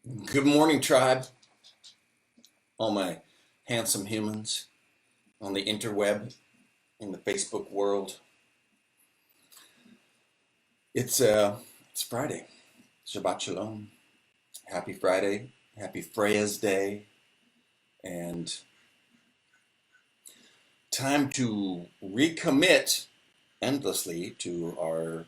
Good morning, tribe, all my handsome humans on the interweb, in the Facebook world. It's Friday. Shabbat Shalom. Happy Friday. Happy Freya's Day. And time to recommit endlessly to our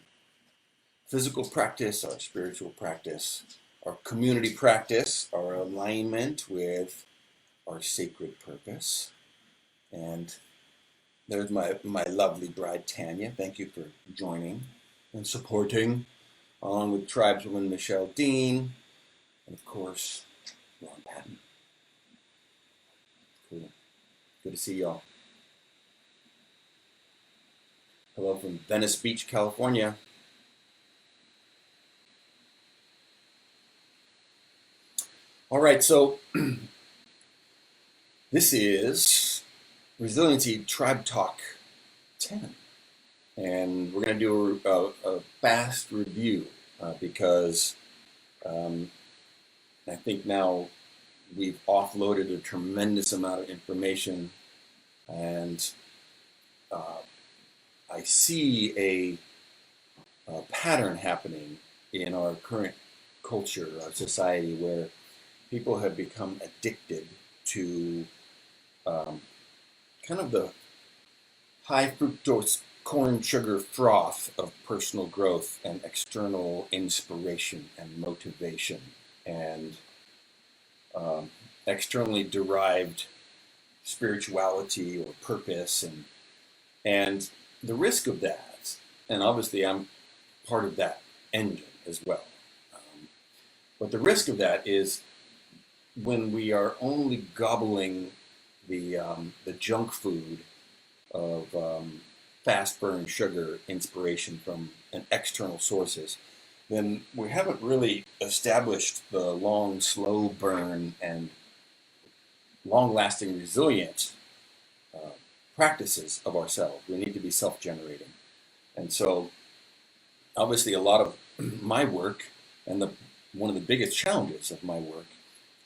physical practice, our spiritual practice, our community practice, our alignment with our sacred purpose. And there's my lovely bride, Tanya. Thank you for joining and supporting, along with tribeswoman Michelle Dean, and of course, Ron Patton. Cool. Good to see y'all. Hello from Venice Beach, California. All right, so this is Resiliency Tribe Talk 10. And we're going to do a fast review because I think now we've offloaded a tremendous amount of information, and I see a pattern happening in our current culture, our society, where people have become addicted to kind of the high fructose corn sugar froth of personal growth and external inspiration and motivation and externally derived spirituality or purpose and the risk of that, and obviously I'm part of that engine as well. But the risk of that is when we are only gobbling the junk food of fast burn sugar inspiration from an external sources, then we haven't really established the long, slow burn and long-lasting, resilient practices of ourselves. We need to be self-generating. And so, obviously, a lot of my work and one of the biggest challenges of my work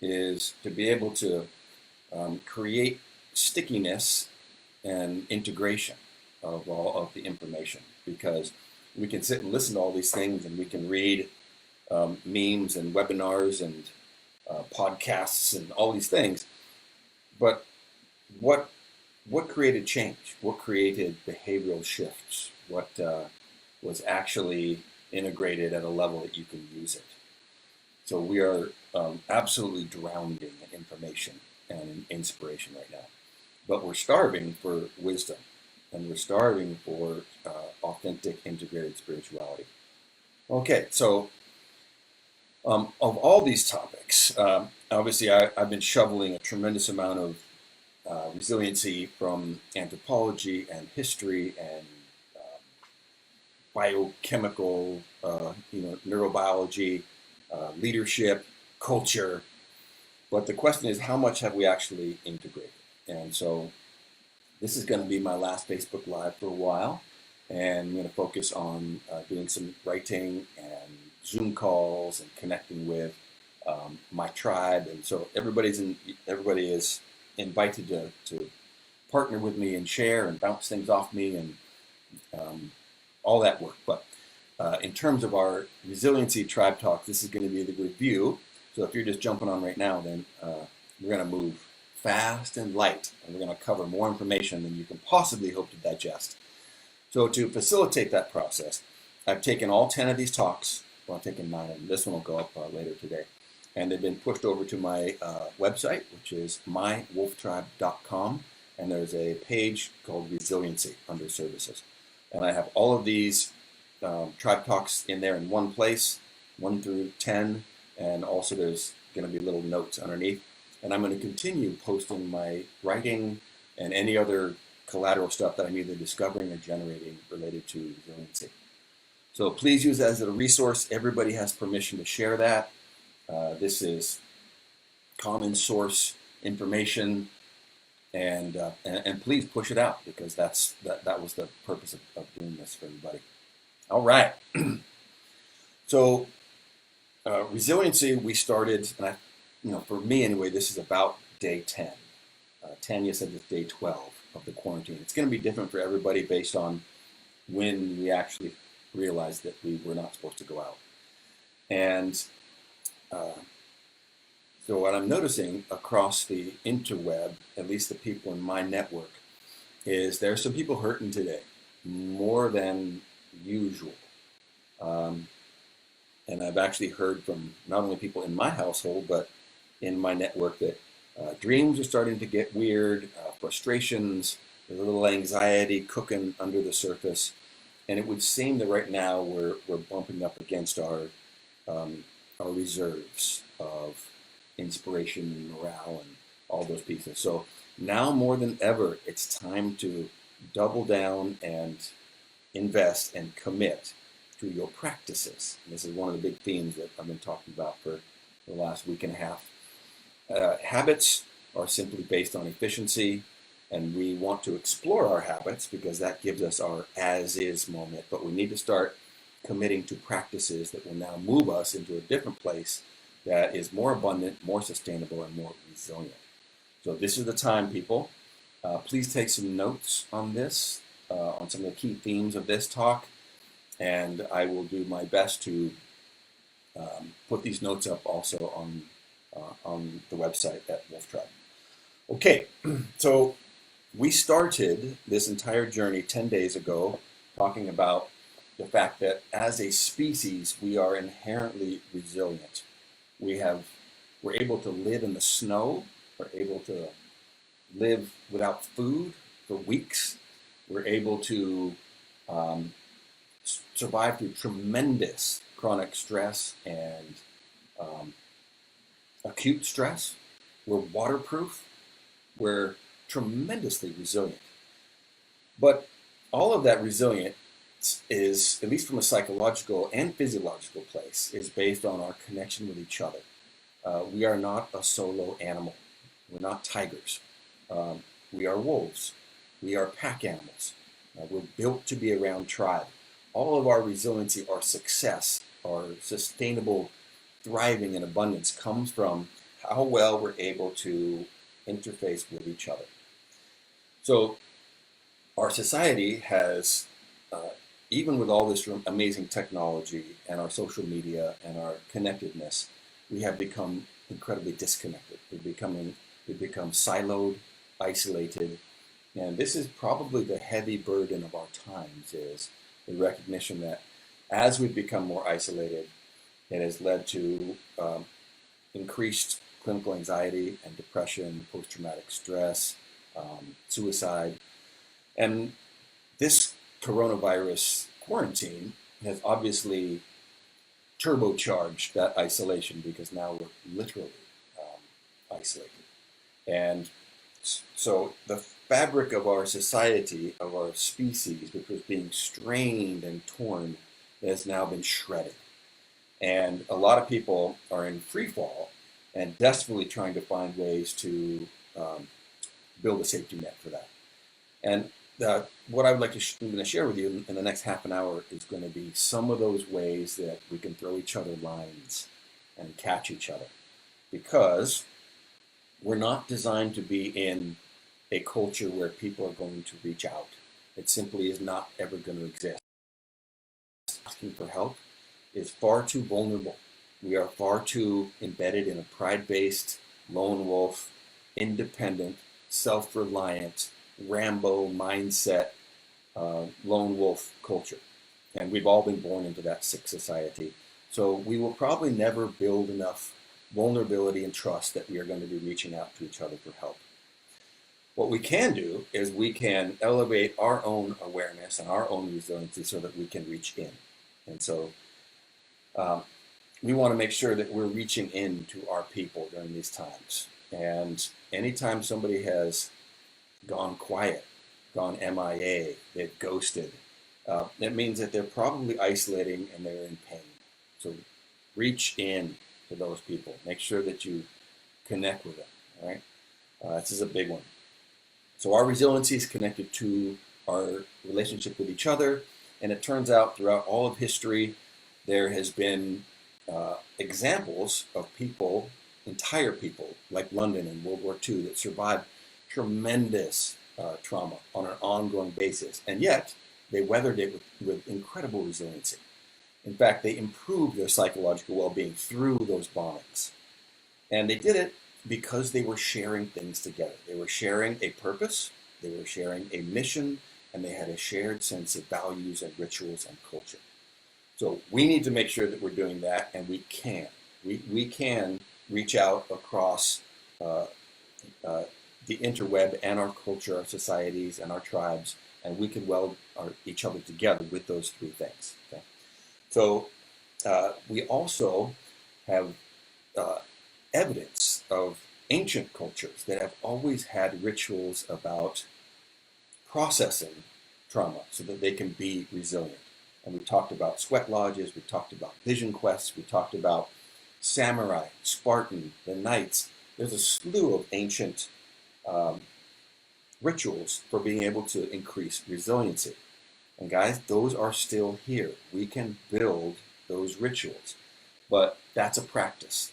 is to be able to create stickiness and integration of all of the information, because we can sit and listen to all these things, and we can read memes and webinars and podcasts and all these things, but what created change? What created behavioral shifts? What was actually integrated at a level that you can use it? So we are absolutely drowning in information and inspiration right now, but we're starving for wisdom, and we're starving for authentic, integrated spirituality. Okay, so of all these topics, obviously I've been shoveling a tremendous amount of resiliency from anthropology and history and biochemical, neurobiology, leadership, culture. But the question is, how much have we actually integrated? And so this is going to be my last Facebook Live for a while, and I'm going to focus on doing some writing and Zoom calls and connecting with my tribe. And so everybody is invited to partner with me and share and bounce things off me and all that work. But in terms of our Resiliency Tribe Talk, this is going to be the review. So if you're just jumping on right now, then we're going to move fast and light, and we're going to cover more information than you can possibly hope to digest. So to facilitate that process, I've taken all 10 of these talks. Well, I've taken 9 of them. This one will go up later today. And they've been pushed over to my website, which is mywolftribe.com. And there's a page called Resiliency under services. And I have all of these tribe talks in there in one place, 1 through 10. And also there's going to be little notes underneath. And I'm going to continue posting my writing and any other collateral stuff that I'm either discovering or generating related to resiliency. So please use that as a resource. Everybody has permission to share that. This is common source information, and please push it out, because that was the purpose of doing this for everybody. All right. So Resiliency, we started, and for me anyway, this is about day 10. Tanya said it's day 12 of the quarantine. It's going to be different for everybody based on when we actually realized that we were not supposed to go out. And uh, so what I'm noticing across the interweb, at least the people in my network, is there's some people hurting today, more than usual. Um, and I've actually heard from not only people in my household, but in my network that dreams are starting to get weird, frustrations, there's a little anxiety cooking under the surface. And it would seem that right now we're bumping up against our reserves of inspiration and morale and all those pieces. So now more than ever, it's time to double down and invest and commit to your practices. And this is one of the big themes that I've been talking about for the last week and a half. Habits are simply based on efficiency, and we want to explore our habits because that gives us our as is moment. But we need to start committing to practices that will now move us into a different place that is more abundant, more sustainable, and more resilient. So this is the time, people. Please take some notes on this, on some of the key themes of this talk, and I will do my best to put these notes up also on the website at Wolf Tribe. Okay, so we started this entire journey 10 days ago talking about the fact that as a species, we are inherently resilient. We're able to live in the snow, we're able to live without food for weeks, we're able to um, survive through tremendous chronic stress and um, acute stress. We're waterproof, we're tremendously resilient. But all of that resilience is, at least from a psychological and physiological place, is based on our connection with each other. We are not a solo animal. We're not tigers. We are wolves. We are pack animals. We're built to be around tribe. All of our resiliency, our success, our sustainable thriving and abundance comes from how well we're able to interface with each other. So our society has, even with all this amazing technology and our social media and our connectedness, we have become incredibly disconnected. We've become siloed, isolated, and this is probably the heavy burden of our times, is the recognition that as we've become more isolated, it has led to increased clinical anxiety and depression, post-traumatic stress, suicide. And this coronavirus quarantine has obviously turbocharged that isolation because now we're literally isolated. And so the fabric of our society, of our species, which was being strained and torn, has now been shredded. And a lot of people are in free fall and desperately trying to find ways to build a safety net for that. And what I would like to I'm going to share with you in the next half an hour is going to be some of those ways that we can throw each other lines and catch each other, because we're not designed to be in a culture where people are going to reach out. It simply is not ever going to exist. Asking for help is far too vulnerable. We are far too embedded in a pride-based, lone wolf, independent, self-reliant, Rambo mindset, lone wolf culture. And we've all been born into that sick society. So we will probably never build enough vulnerability and trust that we are going to be reaching out to each other for help. What we can do is we can elevate our own awareness and our own resiliency so that we can reach in. And so we want to make sure that we're reaching in to our people during these times. And anytime somebody has gone quiet, gone MIA, they've ghosted, it means that they're probably isolating and they're in pain. So reach in to those people. Make sure that you connect with them, all right? This is a big one. So our resiliency is connected to our relationship with each other, and it turns out throughout all of history, there has been examples of people, entire people, like London in World War II, that survived tremendous trauma on an ongoing basis, and yet they weathered it with incredible resiliency. In fact, they improved their psychological well-being through those bombings. And they did it because they were sharing things together. They were sharing a purpose, they were sharing a mission, and they had a shared sense of values and rituals and culture. So we need to make sure that we're doing that, and we can. We can reach out across the interweb and our culture, our societies, and our tribes, and we can weld each other together with those three things. Okay? So we also have evidence of ancient cultures that have always had rituals about processing trauma so that they can be resilient. And we talked about sweat lodges, we talked about vision quests, we talked about samurai, Spartan, the knights. There's a slew of ancient rituals for being able to increase resiliency. And guys, those are still here. We can build those rituals, but that's a practice.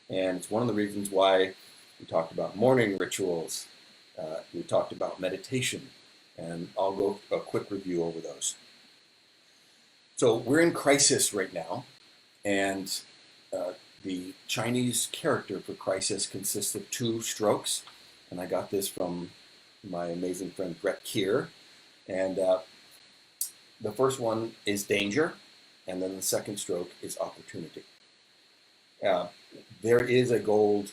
And it's one of the reasons why we talked about morning rituals, we talked about meditation, and I'll go a quick review over those. So we're in crisis right now, and the Chinese character for crisis consists of 2 strokes, and I got this from my amazing friend Brett Keir. And the first one is danger, and then the second stroke is opportunity. There is a gold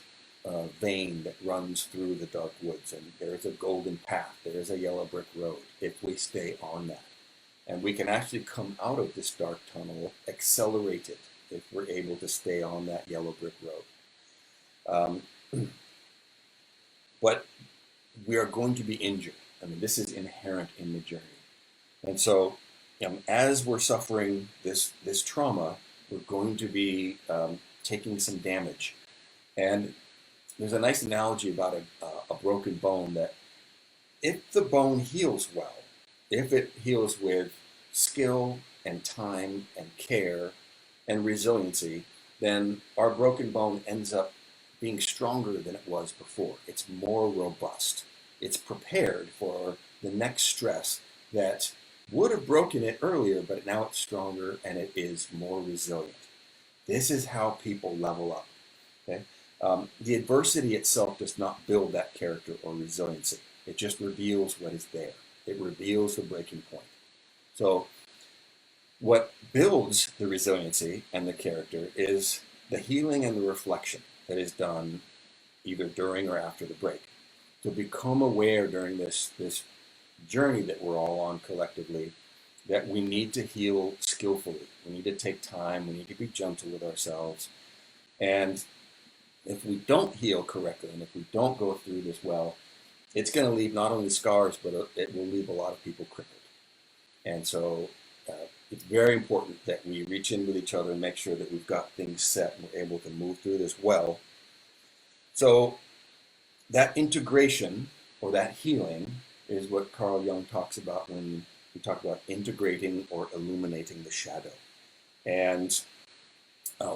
vein that runs through the dark woods, and there is a golden path, there is a yellow brick road if we stay on that. And we can actually come out of this dark tunnel accelerated if we're able to stay on that yellow brick road. But we are going to be injured. I mean, this is inherent in the journey. And so, as we're suffering this trauma, we're going to be taking some damage. And there's a nice analogy about a broken bone, that if the bone heals well, if it heals with skill and time and care and resiliency, then our broken bone ends up being stronger than it was before. It's more robust. It's prepared for the next stress that would have broken it earlier, but now it's stronger and it is more resilient. This is how people level up. Okay? The adversity itself does not build that character or resiliency. It just reveals what is there. It reveals the breaking point. So what builds the resiliency and the character is the healing and the reflection that is done either during or after the break. To become aware during this journey that we're all on collectively, that we need to heal skillfully. We need to take time. We need to be gentle with ourselves. And if we don't heal correctly, and if we don't go through this well, it's going to leave not only scars, but it will leave a lot of people crippled. And so it's very important that we reach in with each other and make sure that we've got things set and we're able to move through this well. So that integration or that healing is what Carl Jung talks about when we talk about integrating or illuminating the shadow. And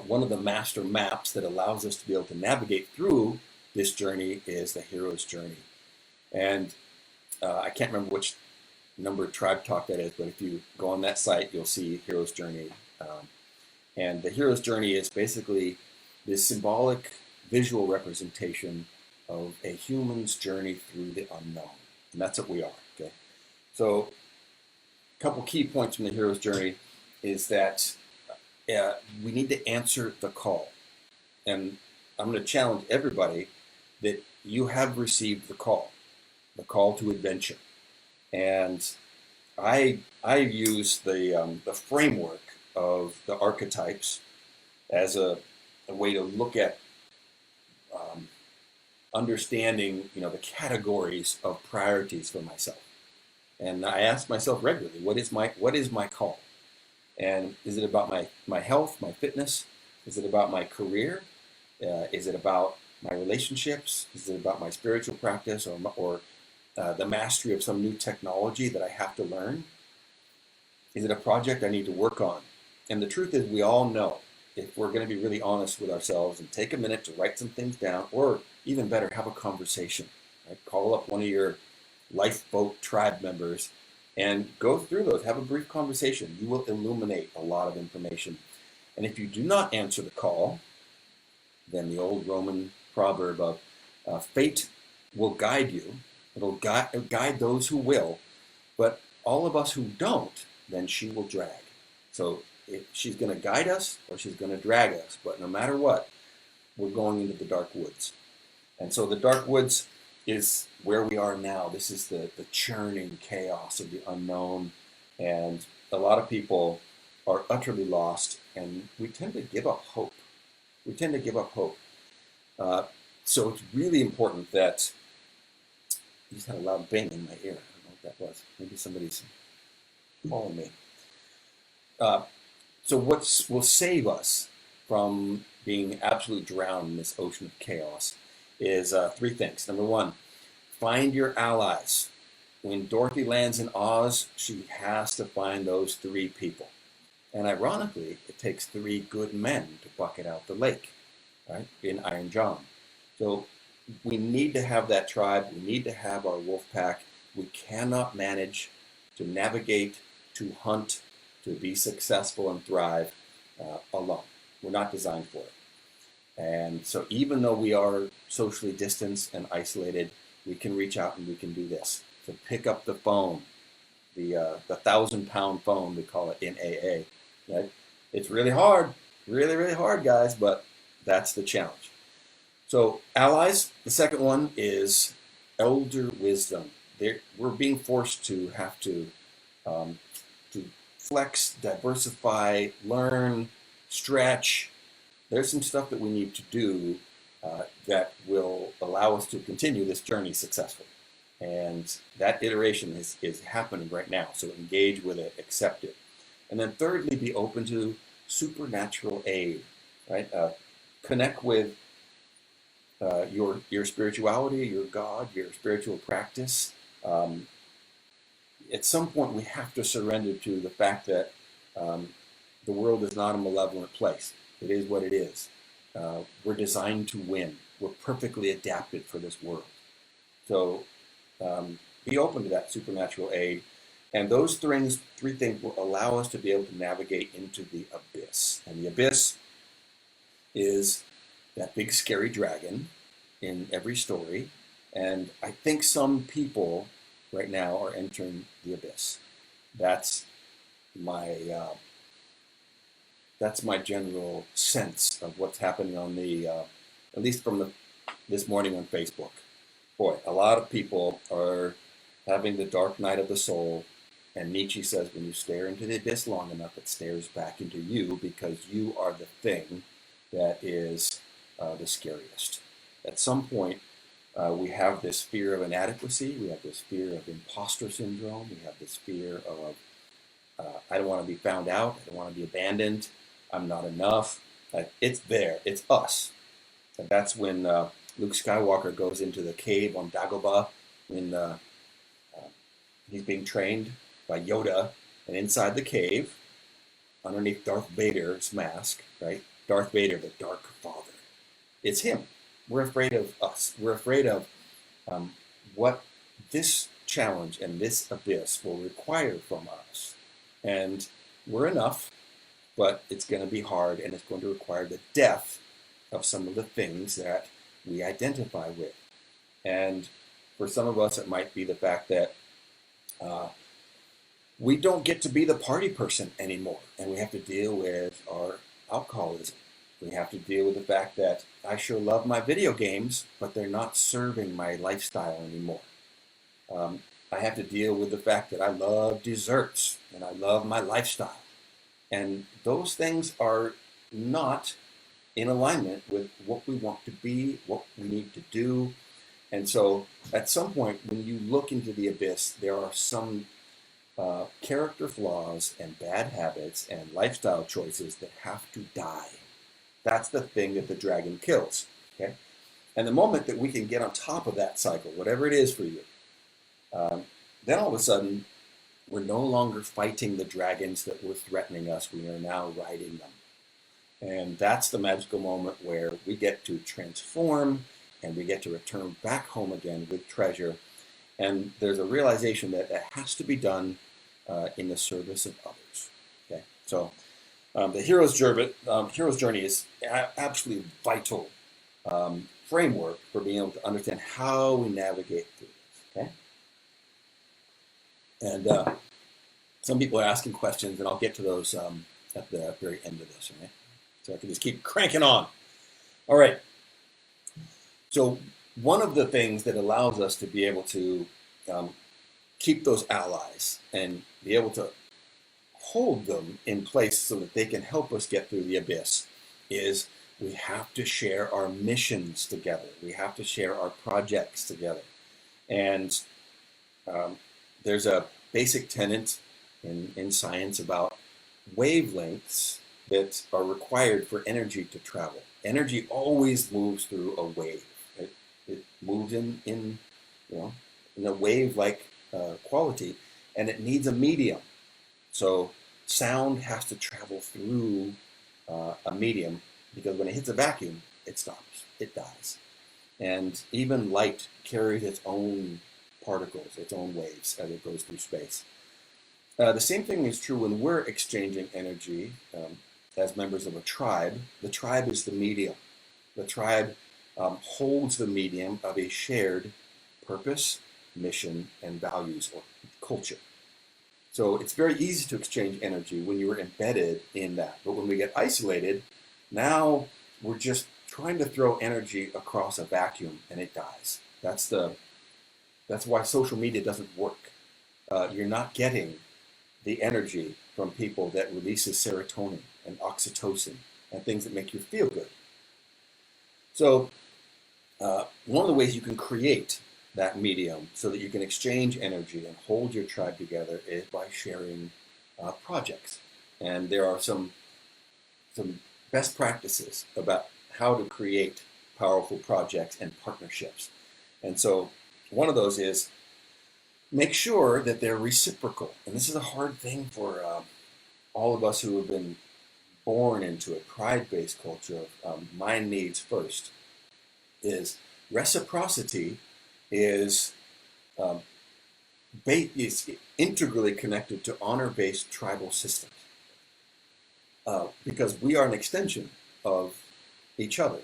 one of the master maps that allows us to be able to navigate through this journey is the hero's journey. And I can't remember which number of Tribe Talk that is, but if you go on that site, you'll see hero's journey. And the hero's journey is basically this symbolic visual representation of a human's journey through the unknown. And that's what we are, okay? So a couple key points from the hero's journey is that we need to answer the call. And I'm going to challenge everybody that you have received the call to adventure. And I use the framework of the archetypes as a way to look at understanding, the categories of priorities for myself. And I ask myself regularly, what is my call? And is it about my health, my fitness? Is it about my career? Is it about my relationships? Is it about my spiritual practice or the mastery of some new technology that I have to learn? Is it a project I need to work on? And the truth is, we all know if we're going to be really honest with ourselves and take a minute to write some things down, or even better, have a conversation, right? Call up one of your lifeboat tribe members and go through those. Have a brief conversation. You will illuminate a lot of information. And if you do not answer the call, then the old Roman proverb of fate will guide you. It'll guide those who will, but all of us who don't, then she will drag. So she's going to guide us or she's going to drag us, but no matter what, we're going into the dark woods. And so the dark woods is where we are now. This is the churning chaos of the unknown, and a lot of people are utterly lost, and we tend to give up hope. We tend to give up hope. So it's really important that, you just had a loud bang in my ear. I don't know what that was. Maybe somebody's calling me. So what will save us from being absolutely drowned in this ocean of chaos is three things. Number one, find your allies. When Dorothy lands in Oz, she has to find those three people. And ironically, it takes three good men to bucket out the lake, right, in Iron John. So we need to have that tribe. We need to have our wolf pack. We cannot manage to navigate, to hunt, to be successful and thrive alone. We're not designed for it. And so even though we are socially distanced and isolated, we can reach out and we can do this. So pick up the phone, the 1,000-pound phone, we call it in AA. Right? It's really hard, really, really hard, guys, but that's the challenge. So allies, the second one is elder wisdom. We're being forced to have to flex, diversify, learn, stretch. There's some stuff that we need to do that will allow us to continue this journey successfully. And that iteration is happening right now. So engage with it, accept it. And then thirdly, be open to supernatural aid, right? Connect with your spirituality, your God, your spiritual practice. At some point, we have to surrender to the fact that the world is not a malevolent place. It is what it is. We're designed to win. We're perfectly adapted for this world. So be open to that supernatural aid. And those three things will allow us to be able to navigate into the abyss. And the abyss is that big scary dragon in every story. And I think some people right now are entering the abyss. That's my general sense of what's happening on the, at least from this morning on Facebook. Boy, a lot of people are having the dark night of the soul. And Nietzsche says, when you stare into the abyss long enough, it stares back into you because you are the thing that is the scariest. At some point, we have this fear of inadequacy. We have this fear of impostor syndrome. We have this fear of, I don't want to be found out. I don't want to be abandoned. I'm not enough. It's there. It's us. And that's when Luke Skywalker goes into the cave on Dagobah when he's being trained by Yoda, and inside the cave, underneath Darth Vader's mask, right? Darth Vader, the Dark Father. It's him. We're afraid of us. We're afraid of what this challenge and this abyss will require from us. And we're enough, but it's going to be hard, and it's going to require the death of some of the things that we identify with. And for some of us, it might be the fact that we don't get to be the party person anymore, and we have to deal with our alcoholism. We have to deal with the fact that I sure love my video games, but they're not serving my lifestyle anymore. I have to deal with the fact that I love desserts and I love my lifestyle. And those things are not in alignment with what we want to be, what we need to do. And so at some point, when you look into the abyss, there are some character flaws and bad habits and lifestyle choices that have to die. That's the thing that the dragon kills. Okay? And the moment that we can get on top of that cycle, whatever it is for you, then all of a sudden, we're no longer fighting the dragons that were threatening us. We are now riding them. And that's the magical moment where we get to transform and we get to return back home again with treasure. And there's a realization that it has to be done in the service of others. Okay, so the hero's journey is absolutely vital framework for being able to understand how we navigate through this. Okay, and some people are asking questions, and I'll get to those at the very end of this. Okay, so I can just keep cranking on. All right. So one of the things that allows us to be able to keep those allies and be able to hold them in place so that they can help us get through the abyss is we have to share our missions together. We have to share our projects together. And there's a basic tenet in science about wavelengths that are required for energy to travel. Energy always moves through a wave. It moves in a wave-like quality, and it needs a medium. So sound has to travel through a medium, because when it hits a vacuum, it stops, it dies. And even light carries its own particles, its own waves as it goes through space. The same thing is true when we're exchanging energy as members of a tribe. The tribe is the medium. The tribe holds the medium of a shared purpose, mission, and values or culture. So it's very easy to exchange energy when you're embedded in that. But when we get isolated, now we're just trying to throw energy across a vacuum and it dies. That's why social media doesn't work. You're not getting the energy from people that releases serotonin and oxytocin and things that make you feel good. So one of the ways you can create that medium so that you can exchange energy and hold your tribe together is by sharing projects. And there are some best practices about how to create powerful projects and partnerships. And so one of those is make sure that they're reciprocal. And this is a hard thing for all of us who have been born into a pride-based culture of my needs first. Is reciprocity is integrally connected to honor-based tribal systems because we are an extension of each other.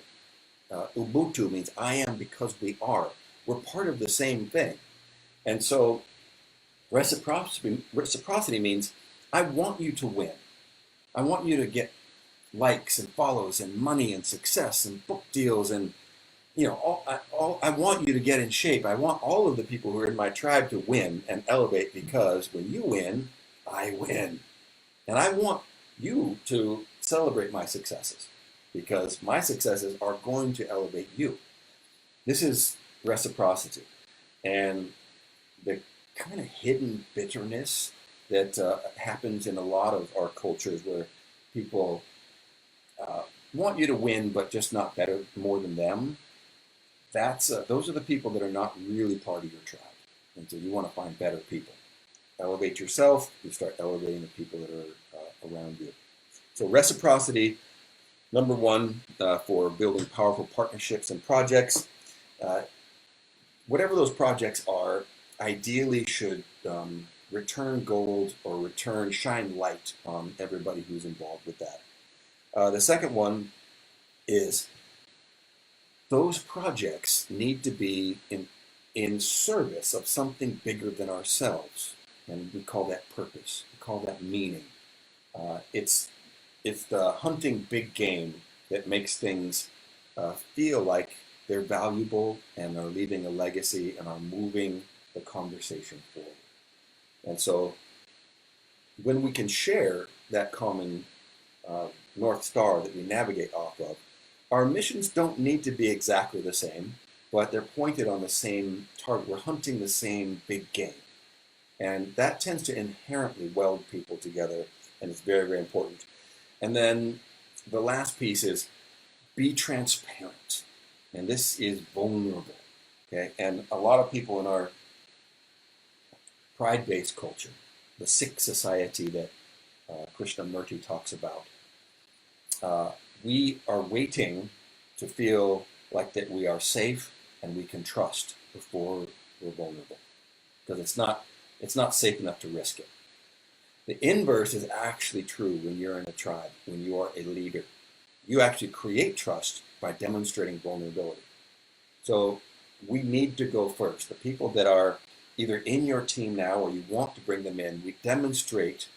Ubuntu means I am because we are. We're part of the same thing. And so reciprocity means I want you to win. I want you to get likes and follows and money and success and book deals and I want you to get in shape. I want all of the people who are in my tribe to win and elevate, because when you win, I win. And I want you to celebrate my successes because my successes are going to elevate you. This is reciprocity. And the kind of hidden bitterness that happens in a lot of our cultures where people want you to win but just not better, more than them. Those are the people that are not really part of your tribe. And so you want to find better people. Elevate yourself, you start elevating the people that are around you. So reciprocity, number one, for building powerful partnerships and projects. Whatever those projects are, ideally should return gold or shine light on everybody who's involved with that. The second one is those projects need to be in service of something bigger than ourselves. And we call that purpose. We call that meaning. It's the hunting big game that makes things feel like they're valuable and are leaving a legacy and are moving the conversation forward. And so when we can share that common North Star that we navigate off of, our missions don't need to be exactly the same, but they're pointed on the same target. We're hunting the same big game. And that tends to inherently weld people together, and it's very, very important. And then the last piece is be transparent. And this is vulnerable. Okay? And a lot of people in our pride-based culture, the Sikh society that Krishnamurti talks about, we are waiting to feel like that we are safe and we can trust before we're vulnerable, because it's not safe enough to risk it. The inverse is actually true when you're in a tribe, when you are a leader. You actually create trust by demonstrating vulnerability. So we need to go first. The people that are either in your team now or you want to bring them in, we demonstrate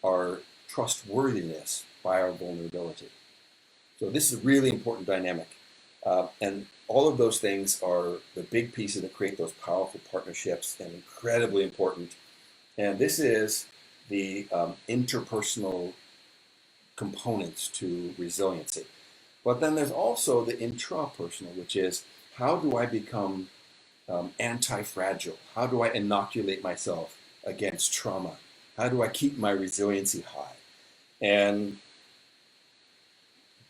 our trustworthiness by our vulnerability. So this is a really important dynamic. And all of those things are the big pieces that create those powerful partnerships and incredibly important. And this is the interpersonal components to resiliency. But then there's also the intrapersonal, which is how do I become anti-fragile? How do I inoculate myself against trauma? How do I keep my resiliency high? And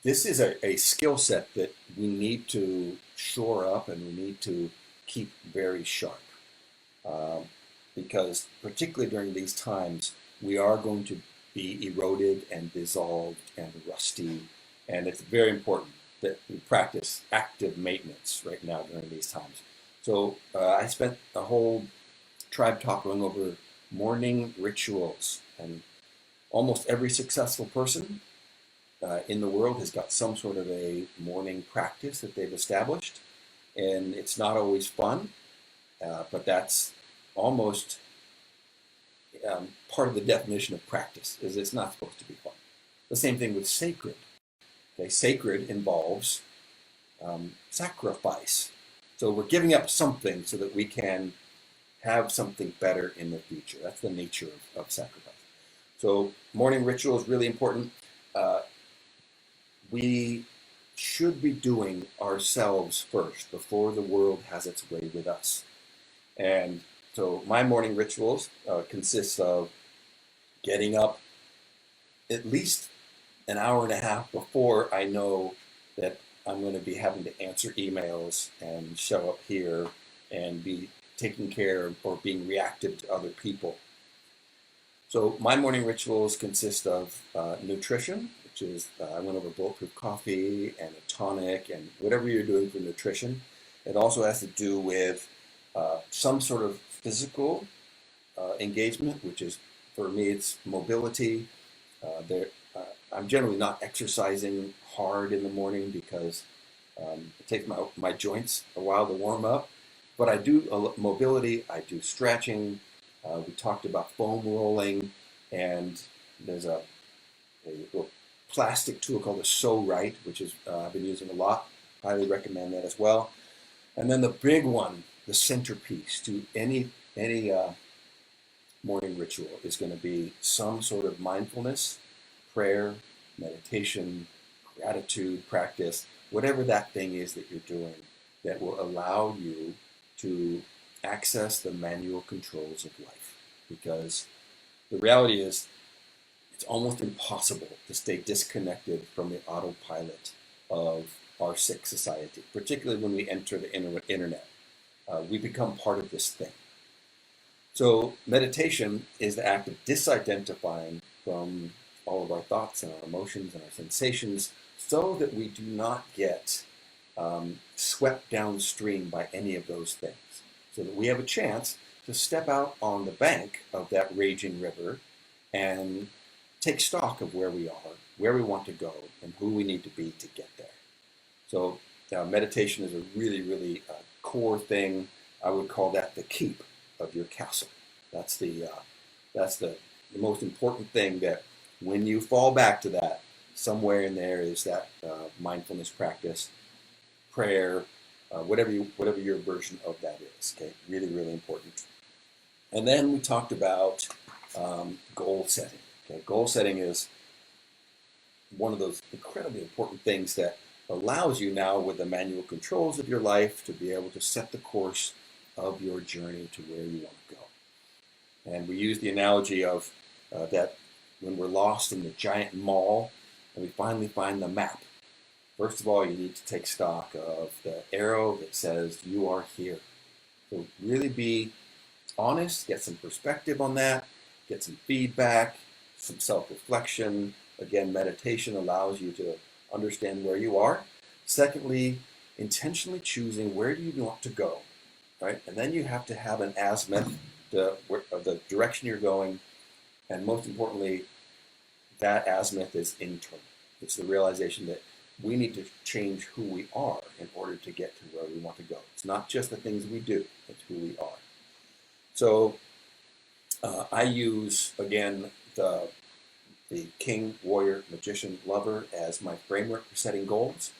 this is a skill set that we need to shore up and we need to keep very sharp. Because particularly during these times, we are going to be eroded and dissolved and rusty. And it's very important that we practice active maintenance right now during these times. So I spent a whole tribe talk going over morning rituals, and almost every successful person in the world has got some sort of a morning practice that they've established, and it's not always fun, but that's almost part of the definition of practice, is it's not supposed to be fun. The same thing with sacred. Okay, sacred involves sacrifice. So we're giving up something so that we can have something better in the future. That's the nature of sacrifice. So morning ritual is really important. We should be doing ourselves first before the world has its way with us. And so my morning rituals consists of getting up at least an hour and a half before I know that I'm going to be having to answer emails and show up here and be taking care of or being reactive to other people. So my morning rituals consist of nutrition, which is I went over bulletproof coffee and a tonic and whatever you're doing for nutrition. It also has to do with some sort of physical engagement, which is, for me, it's mobility. I'm generally not exercising hard in the morning because it takes my joints a while to warm up. But I do mobility, I do stretching. We talked about foam rolling, and there's a little plastic tool called a So Right, which is I've been using a lot. Highly recommend that as well. And then the big one, the centerpiece to any morning ritual is going to be some sort of mindfulness, prayer, meditation, gratitude practice, whatever that thing is that you're doing that will allow you to access the manual controls of life. Because the reality is, it's almost impossible to stay disconnected from the autopilot of our sick society, particularly when we enter the internet. We become part of this thing. So meditation is the act of disidentifying from all of our thoughts and our emotions and our sensations so that we do not get swept downstream by any of those things. So that we have a chance to step out on the bank of that raging river and take stock of where we are, where we want to go, and who we need to be to get there. So meditation is a really, really core thing. I would call that the keep of your castle. That's the most important thing, that when you fall back to that, somewhere in there is that mindfulness practice, prayer, whatever your version of that is. Okay, really, really important. And then we talked about goal setting. Okay, goal setting is one of those incredibly important things that allows you now, with the manual controls of your life, to be able to set the course of your journey to where you want to go. And we use the analogy of that when we're lost in the giant mall and we finally find the map. First of all, you need to take stock of the arrow that says you are here. So really be honest, get some perspective on that, get some feedback, some self-reflection. Again, meditation allows you to understand where you are. Secondly, intentionally choosing where do you want to go, right? And then you have to have an azimuth of the direction you're going. And most importantly, that azimuth is internal. It's the realization that we need to change who we are in order to get to where we want to go. It's not just the things we do, it's who we are. So I use, again, the King, Warrior, Magician, Lover as my framework for setting goals.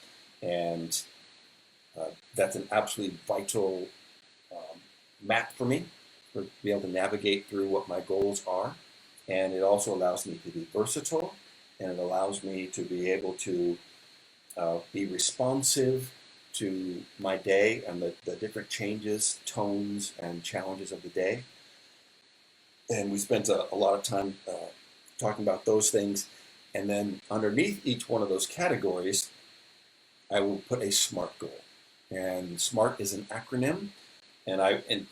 And that's an absolutely vital map for me to be able to navigate through what my goals are. And it also allows me to be versatile, and it allows me to be able to be responsive to my day and the different changes, tones, and challenges of the day. And we spent a lot of time talking about those things. And then underneath each one of those categories, I will put a SMART goal. And SMART is an acronym. And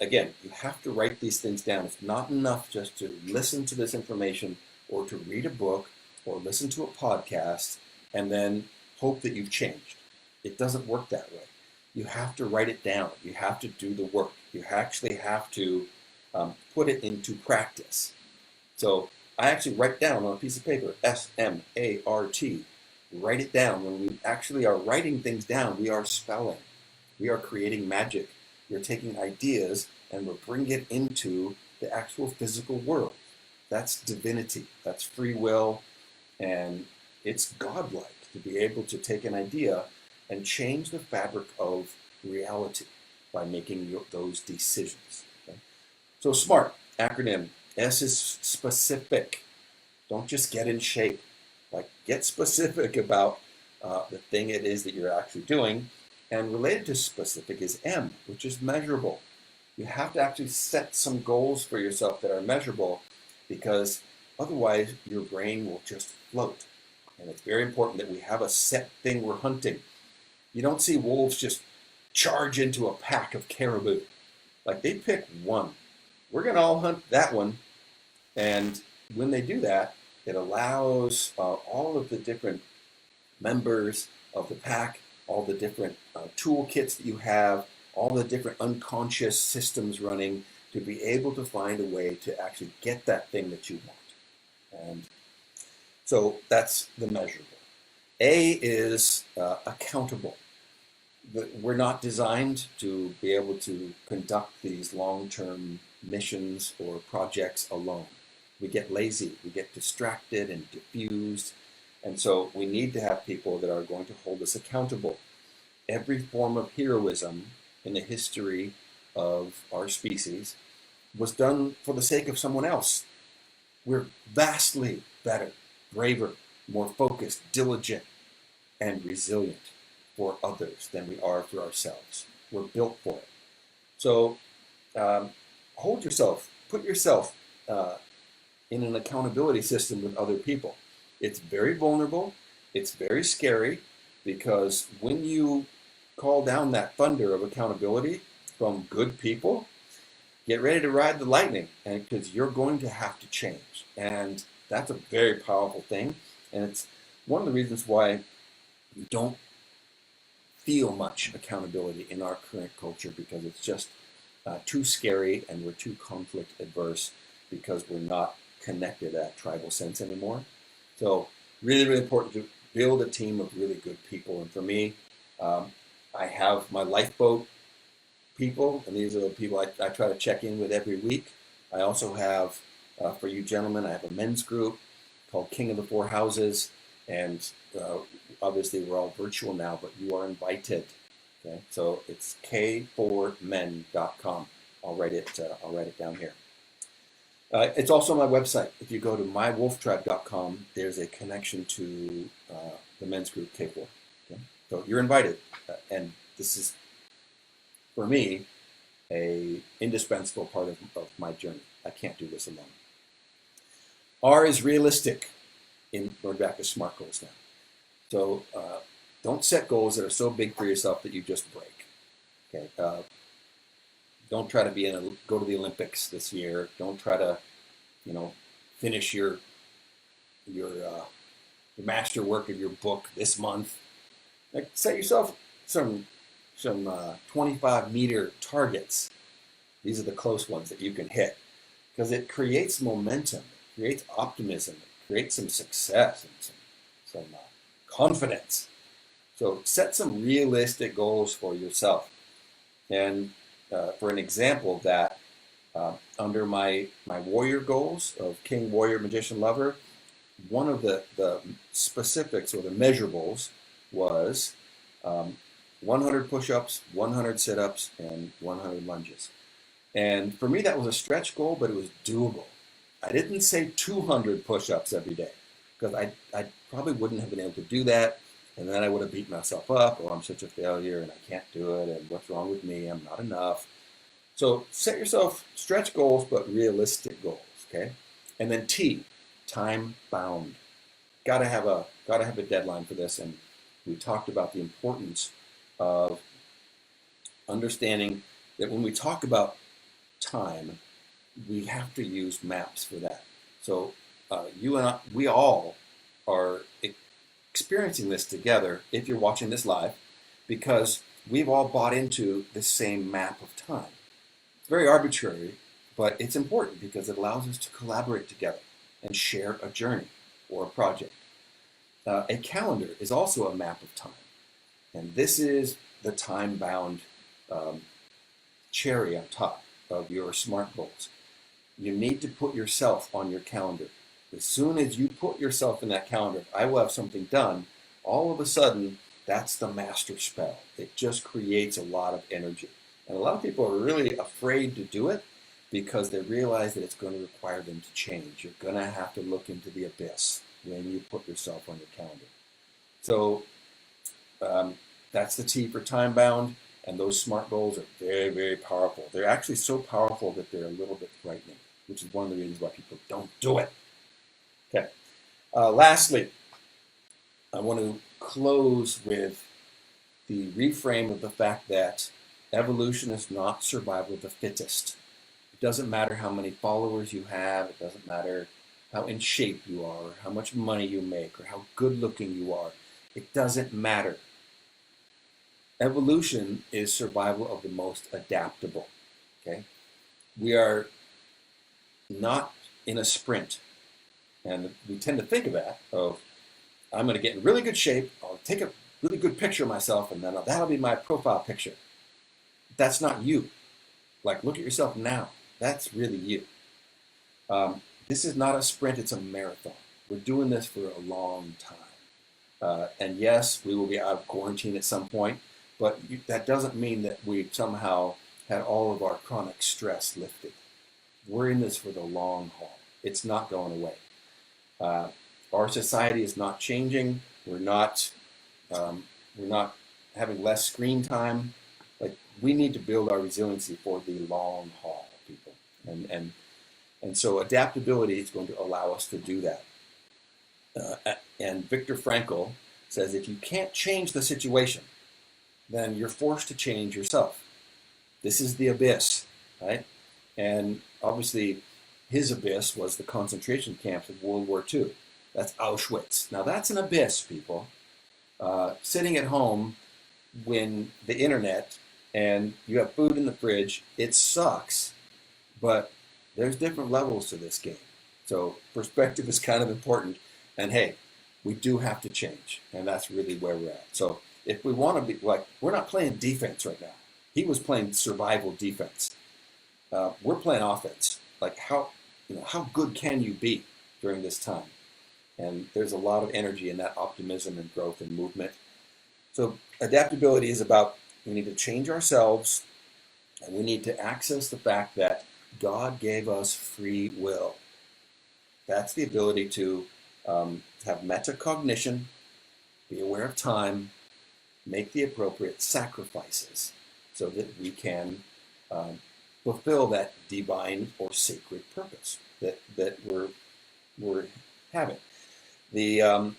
again, you have to write these things down. It's not enough just to listen to this information or to read a book or listen to a podcast and then hope that you've changed. It doesn't work that way. You have to write it down. You have to do the work. You actually have to put it into practice. So I actually write down on a piece of paper, SMART. Write it down. When we actually are writing things down, we are spelling. We are creating magic. We're taking ideas and we're bringing it into the actual physical world. That's divinity. That's free will. And it's godlike to be able to take an idea and change the fabric of reality by making those decisions. Okay? So SMART, acronym. S is specific. Don't just get in shape. Like, get specific about the thing it is that you're actually doing. And related to specific is M, which is measurable. You have to actually set some goals for yourself that are measurable, because otherwise your brain will just float. And it's very important that we have a set thing we're hunting. You don't see wolves just charge into a pack of caribou. Like, they pick one. We're going to all hunt that one. And when they do that, it allows all of the different members of the pack, all the different toolkits that you have, all the different unconscious systems running, to be able to find a way to actually get that thing that you want. And so that's the measurable. A is accountable. We're not designed to be able to conduct these long-term missions or projects alone. We get lazy, we get distracted and diffused. And so we need to have people that are going to hold us accountable. Every form of heroism in the history of our species was done for the sake of someone else. We're vastly better, braver, more focused, diligent, and resilient for others than we are for ourselves. We're built for it. So hold yourself, put yourself in an accountability system with other people. It's very vulnerable. It's very scary, because when you call down that thunder of accountability from good people, get ready to ride the lightning, and because you're going to have to change. And that's a very powerful thing. And it's one of the reasons why you don't feel much accountability in our current culture, because it's just too scary, and we're too conflict adverse, because we're not connected at tribal sense anymore. So really, really important to build a team of really good people. And for me, I have my lifeboat people, and these are the people I try to check in with every week. I also have, for you gentlemen, I have a men's group called King of the Four Houses. And obviously we're all virtual now, but you are invited. Okay, so it's k4men.com. I'll write it down here. It's also on my website. If you go to mywolftribe.com, there's a connection to the men's group K4. Okay? So you're invited. And this is, for me, a indispensable part of my journey. I can't do this alone. R is realistic. We're back to SMART goals now. So don't set goals that are so big for yourself that you just break. Okay. Don't try to go to the Olympics this year. Don't try to, finish your the masterwork of your book this month. Like set yourself some 25-meter targets. These are the close ones that you can hit because it creates momentum, it creates optimism, it creates some success and some confidence. So set some realistic goals for yourself. And for an example of that, under my warrior goals of king, warrior, magician, lover, one of the specifics or the measurables was 100 push-ups, 100 sit-ups, and 100 lunges. And for me, that was a stretch goal, but it was doable. I didn't say 200 push-ups every day because I probably wouldn't have been able to do that. And then I would have beat myself up. Oh, I'm such a failure and I can't do it. And what's wrong with me? I'm not enough. So set yourself stretch goals, but realistic goals. Okay. And then T, time bound. Gotta have a deadline for this. And we talked about the importance of understanding that when we talk about time, we have to use maps for that. So you and I, we all are experiencing this together if you're watching this live, because we've all bought into the same map of time. It's very arbitrary, but it's important because it allows us to collaborate together and share a journey or a project. A calendar is also a map of time, and this is the time-bound cherry on top of your SMART goals. You need to put yourself on your calendar. As soon as you put yourself in that calendar, I will have something done, all of a sudden, that's the master spell. It just creates a lot of energy. And a lot of people are really afraid to do it because they realize that it's going to require them to change. You're going to have to look into the abyss when you put yourself on your calendar. So that's the T for time bound, and those SMART goals are very, very powerful. They're actually so powerful that they're a little bit frightening, which is one of the reasons why people don't do it. Okay. Lastly, I want to close with the reframe of the fact that evolution is not survival of the fittest. It doesn't matter how many followers you have. It doesn't matter how in shape you are, or how much money you make, or how good looking you are. It doesn't matter. Evolution is survival of the most adaptable. Okay? We are not in a sprint. And we tend to think of that, I'm going to get in really good shape, I'll take a really good picture of myself, and then that'll be my profile picture. That's not you. Like, look at yourself now. That's really you. This is not a sprint, it's a marathon. We're doing this for a long time. And yes, we will be out of quarantine at some point, but that doesn't mean that we've somehow had all of our chronic stress lifted. We're in this for the long haul. It's not going away. Our society is not changing. We're not having less screen time. Like, we need to build our resiliency for the long haul, people. And so adaptability is going to allow us to do that. And Viktor Frankl says, if you can't change the situation, then you're forced to change yourself. This is the abyss, right? And obviously, his abyss was the concentration camps of World War II. That's Auschwitz. Now that's an abyss, people. Sitting at home when the internet and you have food in the fridge, it sucks, but there's different levels to this game. So perspective is kind of important. And hey, we do have to change, and that's really where we're at. So if we want to be like, we're not playing defense right now. He was playing survival defense. We're playing offense. Like, how good can you be during this time? And there's a lot of energy in that optimism and growth and movement. So adaptability is about, we need to change ourselves, and we need to access the fact that God gave us free will. That's the ability to have metacognition, be aware of time, make the appropriate sacrifices so that we can fulfill that divine or sacred purpose that we're having. The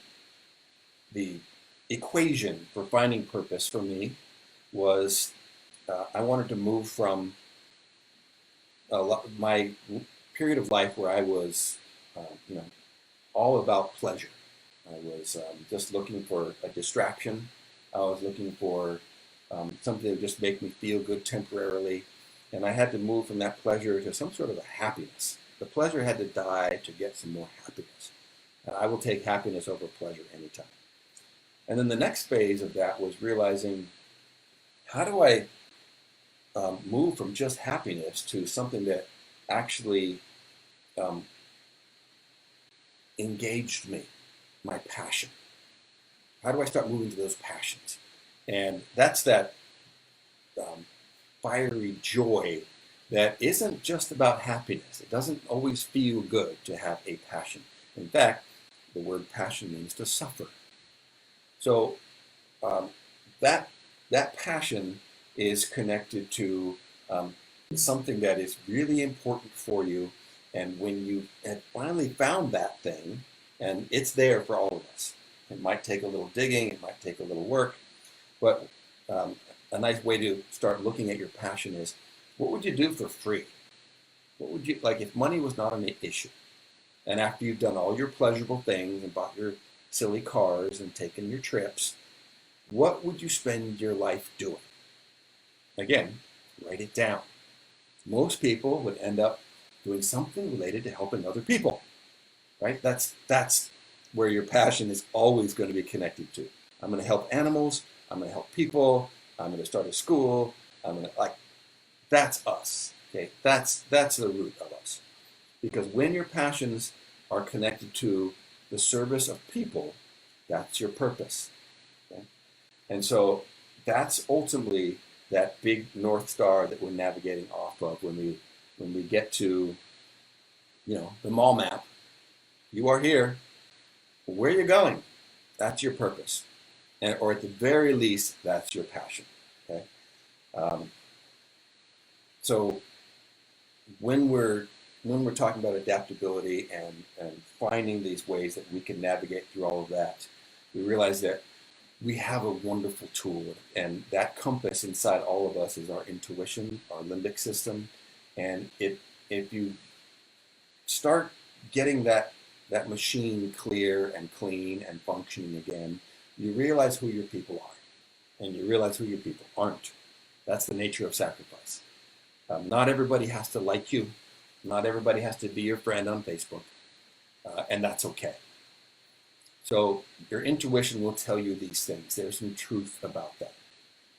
equation for finding purpose for me was I wanted to move from my period of life where I was all about pleasure. I was just looking for a distraction. I was looking for something that would just make me feel good temporarily. And I had to move from that pleasure to some sort of a happiness. The pleasure had to die to get some more happiness. And I will take happiness over pleasure anytime. And then the next phase of that was realizing, how do I move from just happiness to something that actually um, engaged me, my passion? How do I start moving to those passions? And that's that fiery joy that isn't just about happiness. It doesn't always feel good to have a passion. In fact, the word passion means to suffer. So um, that that passion is connected to something that is really important for you. And when you have finally found that thing, and it's there for all of us, it might take a little digging, it might take a little work, but a nice way to start looking at your passion is, what would you do for free? What would you like if money was not an issue? And after you've done all your pleasurable things and bought your silly cars and taken your trips, what would you spend your life doing? Again, write it down. Most people would end up doing something related to helping other people, right? That's where your passion is always going to be connected to. I'm going to help animals. I'm going to help people. I'm going to start a school. I'm going to that's us. Okay, that's the root of us. Because when your passions are connected to the service of people, that's your purpose. Okay? And so that's ultimately that big North Star that we're navigating off of when we get to, the mall map. You are here. Where are you going? That's your purpose. Or at the very least, that's your passion. Okay. So when we're talking about adaptability and finding these ways that we can navigate through all of that, we realize that we have a wonderful tool, and that compass inside all of us is our intuition, our limbic system. And if you start getting that machine clear and clean and functioning again, you realize who your people are, and you realize who your people aren't. That's the nature of sacrifice. Not everybody has to like you. Not everybody has to be your friend on Facebook, and that's okay. So your intuition will tell you these things. There's some truth about that.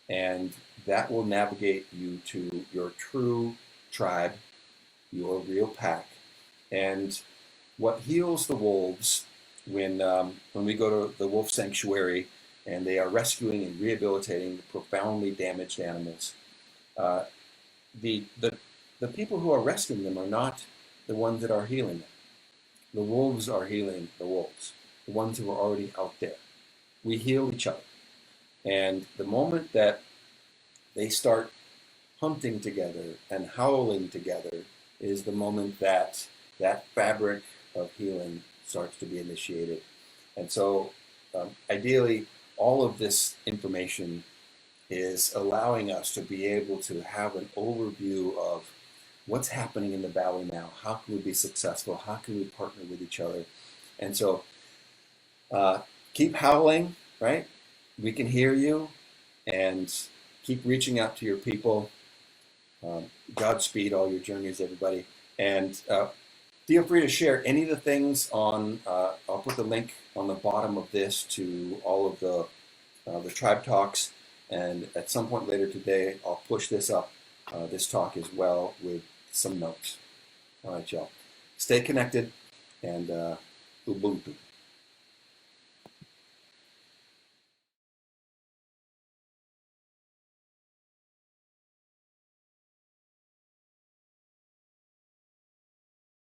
And that will navigate you to your true tribe, your real pack. And what heals the wolves when we go to the wolf sanctuary and they are rescuing and rehabilitating the profoundly damaged animals, the people who are rescuing them are not the ones that are healing them. The wolves are healing the wolves, the ones who are already out there. We heal each other. And the moment that they start hunting together and howling together is the moment that that fabric of healing starts to be initiated. And so ideally, all of this information is allowing us to be able to have an overview of what's happening in the valley now. How can we be successful? How can we partner with each other? And so keep howling, right? We can hear you, and keep reaching out to your people. Godspeed all your journeys, everybody. And feel free to share any of the things on, I'll put the link on the bottom of this to all of the tribe talks. And at some point later today, I'll push this up, this talk as well, with some notes. All right, y'all. Stay connected, and Ubuntu.